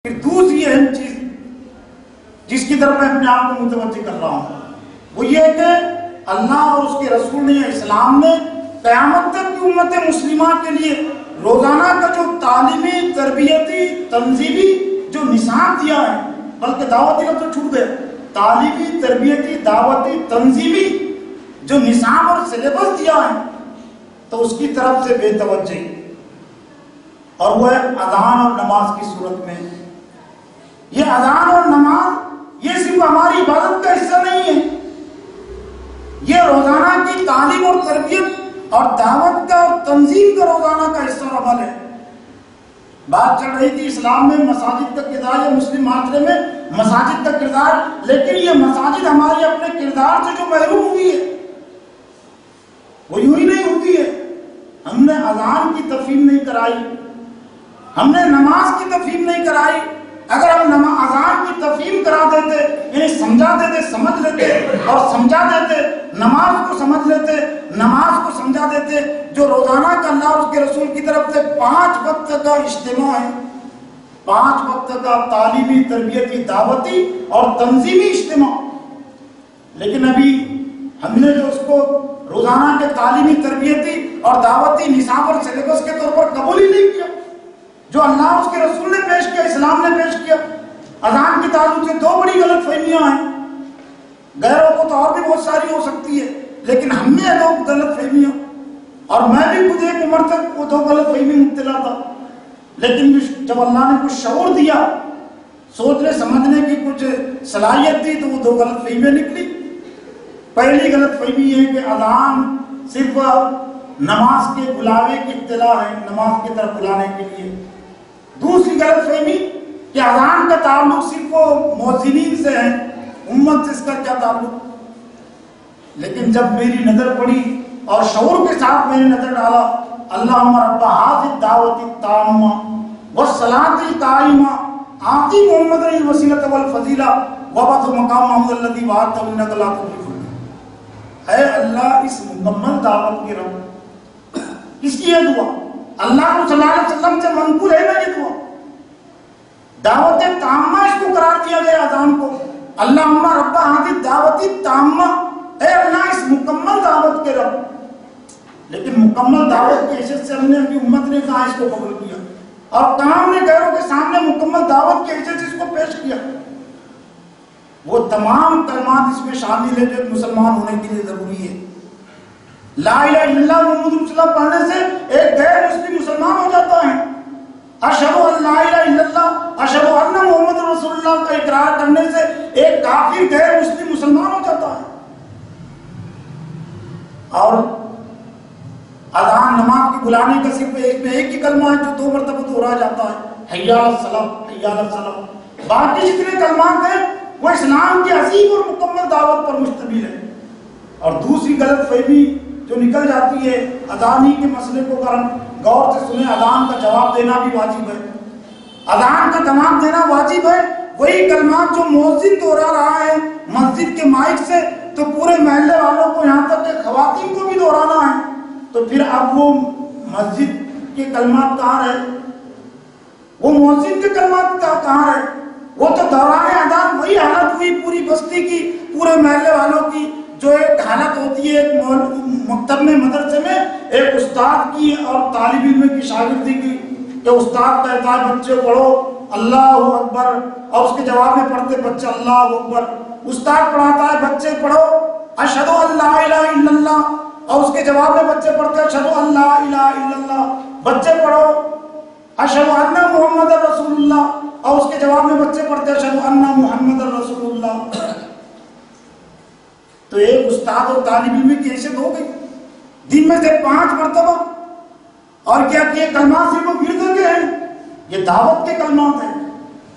پھر دوسری اہم چیز جس کی طرف میں اپنے آپ کو متوجہ کر رہا ہوں وہ یہ کہ اللہ اور اس کے رسول نے اسلام نے قیامت تک کی امت مسلمہ کے لیے روزانہ کا جو تعلیمی تربیتی تنظیمی جو نصاب دیا ہے، بلکہ دعوتی کا تو چھوٹ گئے، تعلیمی تربیتی دعوتی تنظیمی جو نصاب اور سلیبس دیا ہے تو اس کی طرف سے بے توجہی، اور وہ ہے اذان اور نماز کی صورت میں۔ یہ اذان اور نماز یہ صرف ہماری عبادت کا حصہ نہیں ہے، یہ روزانہ کی تعلیم اور تربیت اور دعوت کا اور تنظیم کا روزانہ کا حصہ اور عمل ہے۔ بات چل رہی تھی اسلام میں مساجد کا کردار یا مسلم معاشرے میں مساجد کا کردار، لیکن یہ مساجد ہماری اپنے کردار سے جو محروم ہوئی ہے وہ یوں ہی نہیں ہوئی ہے۔ ہم نے اذان کی تفہیم نہیں کرائی، ہم نے نماز کی تفہیم نہیں کرائی۔ اگر ہم اذان کی تفہیم کرا دیتے، یعنی سمجھا دیتے، سمجھ لیتے اور سمجھا دیتے، نماز کو سمجھ لیتے، نماز کو سمجھا دیتے، جو روزانہ کا اللہ اور اس کے رسول کی طرف سے 5 وقت کا اجتماع ہے، 5 وقت کا تعلیمی تربیتی دعوتی اور تنظیمی اجتماع، لیکن ابھی ہم نے جو اس کو روزانہ کے تعلیمی تربیتی اور دعوتی نصاب اور سلیبس کے طور پر قبول ہی نہیں کیا، جو اللہ اس کے رسول نے پیش کیا، اسلام نے پیش کیا۔ اذان کے تعلق سے 2 بڑی غلط فہمیاں ہیں، غیروں کو تو اور بھی بہت ساری ہو سکتی ہے، لیکن ہم نے 2 غلط فہمیاں، اور میں بھی خود ایک عمر تک وہ 2 غلط فہمی مبتلا تھا، لیکن جب اللہ نے کچھ شعور دیا، سوچنے سمجھنے کی کچھ صلاحیت دی، تو وہ 2 غلط فہمیاں نکلی۔ پہلی غلط فہمی ہے کہ اذان صرف نماز کے بلاوے کی اطلاع ہے، نماز کی طرف بلانے کے لیے۔ دوسری غلط فہمی کہ اذان کا تعلق صرف مؤذنین سے ہے، امت سے اس کا کیا تعلق؟ لیکن جب میری نظر پڑی اور شعور کے ساتھ میں نے نظر ڈالا، اللہم رب ھذی الدعوۃ التامہ والصلاۃ القائمہ آتی محمد الوسیلۃ والفضیلہ وابعثہ مقام محمود الذی وعدتہ انک لا تخلف الميعاد۔ اے اللہ اس مکمل دعوت کے رب، اس کی یہ دعا اللہ صلی اللہ علیہ وسلم سے منقول ہے نا، یہ دعا دعوت تامہ اس کو قرار دیا گیا اذان کو۔ اللہم رب ھذی الدعوۃ التامہ، اے اللہ اس مکمل دعوت کے رب، لیکن مکمل دعوت کی حیثیت سے ہم نے اپنی امت نے کہاں اس کو قبول کیا، اور کہاں ہم نے غیروں کے سامنے مکمل دعوت کی حیثیت سے اس کو پیش کیا۔ وہ تمام کلمات اس میں شامل ہے جو ایک مسلمان ہونے کے لیے ضروری ہے۔ لا الہ الا اللہ محمد رسول اللہ پڑھنے سے ایک غیر مسلم مسلمان ہو جاتا ہے۔ اشہد ان لا الہ الا اللہ، اشہد ان محمد رسول اللہ کا اقرار کرنے سے ایک کافر غیر مسلم مسلمان ہو جاتا ہے۔ اور اذان نماز کے بلانے کا صرف ایک ہی کلمہ ہے جو 2 مرتبہ دہرایا جاتا ہے، حی علی الصلاۃ، حی علی الصلاۃ۔ باقی جتنے کلمات ہیں وہ اسلام کی عظیم اور مکمل دعوت پر مشتمل ہے۔ اور دوسری غلط فہمی جو نکل جاتی ہے اذان ہی کے مسئلے کو اگر ہم غور سے سنیں، اذان کا جواب دینا بھی واجب ہے، اذان کا جواب دینا واجب ہے۔ وہی کلمات جو مؤذن دوہرا رہا ہے مسجد کے مائک سے، تو پورے محلے والوں کو یہاں تک کہ خواتین کو بھی دہرانا ہے، تو پھر اب وہ مسجد کے کلمات کہاں رہے، وہ مؤذن کے کلمات کہاں رہے؟ وہ تو دوران اذان وہی حالت ہوئی پوری بستی کی، پورے محلے والوں کی، جو ایک حالت ہوتی ہے ایک مکتب میں، مدرسے میں ایک استاد کی اور طالب علم کی شاگردی کی، کہ استاد کہتا ہے بچے پڑھو اللہ اکبر، اور اس کے جواب میں پڑھتے بچے اللہ اکبر۔ استاد پڑھاتا ہے بچے پڑھو اشہد ان لا الہ الا اللہ، اور اس کے جواب میں بچے پڑھتے اشہد ان لا الہ الا اللہ۔ بچے پڑھو اشہد ان محمد رسول اللہ، اور اس کے جواب میں بچے پڑھتے اشہد ان محمد رسول اللہ۔ تو ایک استاد اور طالب علم کی حیثیت ہو گئی، دن میں سے 5 مرتبہ، اور کیا کہ یہ کلمات صرف ورد کے ہیں، یہ دعوت کے کلمات ہیں،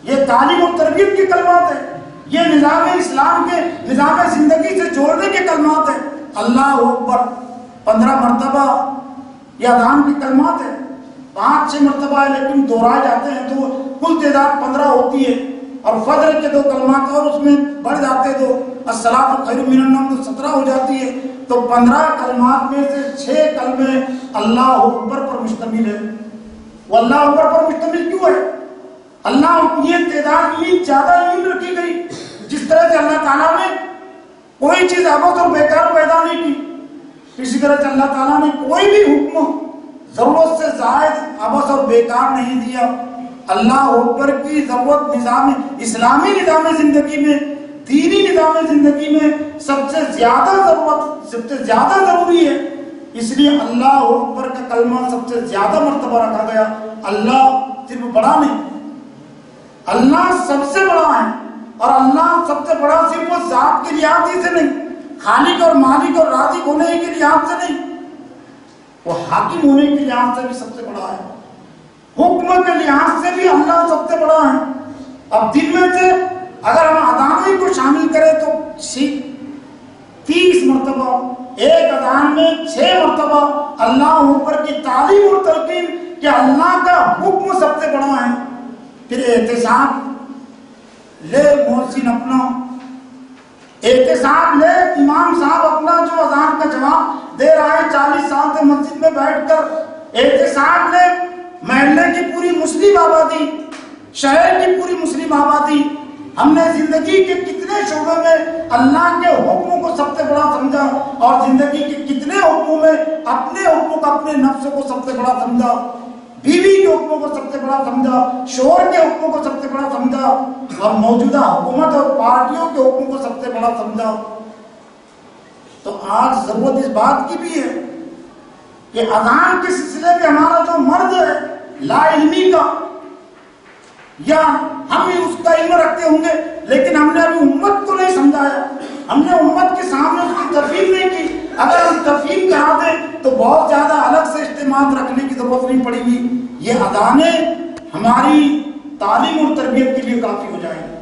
یہ تعلیم و تربیت کے کلمات ہیں، یہ نظام اسلام کے نظام زندگی سے جوڑنے کے کلمات ہیں۔ اللہ اکبر 15 مرتبہ یہ اذان کے کلمات ہیں، 5-6 مرتبہ ہے لیکن دہرائے جاتے ہیں تو کل تعداد 15 ہوتی ہے، اور فجر کے 2 کلمات اور اس میں بڑھ جاتے تو الصلاۃ خیر من النوم تو 17 ہو جاتی ہے، تو 15 کلمات میں سے 6 کلمے اللہ اکبر پر مشتمل ہے۔ وہ اللہ اکبر پر مشتمل کیوں ہے؟ اللہ اتنی تعداد میں زیادہ علم رکھی گئی جس طرح سے اللہ تعالیٰ نے کوئی چیز عبث اور بیکار پیدا نہیں کی، اسی طرح سے اللہ تعالیٰ نے کوئی بھی حکم ضرورت سے زائد عبث اور بیکار نہیں دیا۔ اللہ اکبر کی ضرورت نظام اسلامی نظام زندگی میں، دینی نظام زندگی میں سب سے زیادہ ضرورت، سب سے زیادہ ضروری ہے، اس لیے اللہ اکبر کا کلمہ سب سے زیادہ مرتبہ رکھا گیا۔ اللہ صرف بڑا نہیں، اللہ سب سے بڑا ہے، اور اللہ سب سے بڑا صرف وہ ذات کے لحاظ ہی سے نہیں، خالق اور مالک اور رازق ہونے کے لحاظ سے نہیں، وہ حاکم ہونے کے لحاظ سے بھی سب سے بڑا ہے، حکم کے لحاظ سے بھی اللہ سب سے بڑا ہے۔ اب دن میں سے اگر ہم اذانیں کو شامل کریں تو 30 مرتبہ، ایک اذان میں 6 مرتبہ اللہ اکبر کی تعلیم اور تلقین کہ اللہ کا حکم سب سے بڑا ہے۔ پھر احتساب لے محسن اپنا، احتساب لے امام صاحب اپنا جو اذان کا جواب دے رہا ہے 40 سال سے مسجد میں بیٹھ کر، احتساب لے محلے کی پوری مسلم آبادی، شہر کی پوری مسلم آبادی۔ ہم نے زندگی کے کتنے شعبے میں اللہ کے حکموں کو سب سے بڑا سمجھا، اور زندگی کے کتنے حکموں میں اپنے حکموں کو، اپنے نفس کو سب سے بڑا سمجھا، بیوی کے حکموں کو سب سے بڑا سمجھا، شوہر کے حکموں کو سب سے بڑا سمجھا، اور موجودہ حکومت اور پارٹیوں کے حکموں کو سب سے بڑا سمجھا۔ تو آج ضرورت اس بات کی بھی ہے کہ اذان کے سلسلے میں ہمارا جو مرض ہے لا علمی کا، یا ہم بھی اس کا علم رکھتے ہوں گے لیکن ہم نے ابھی امت کو نہیں سمجھایا، ہم نے امت کے سامنے اس کی تفہیم نہیں کی۔ اگر ہم تفہیم کرا دیں تو بہت زیادہ الگ سے اجتماعات رکھنے کی ضرورت نہیں پڑے گی، یہ اذانیں ہماری تعلیم اور تربیت کے لیے کافی ہو جائیں گی۔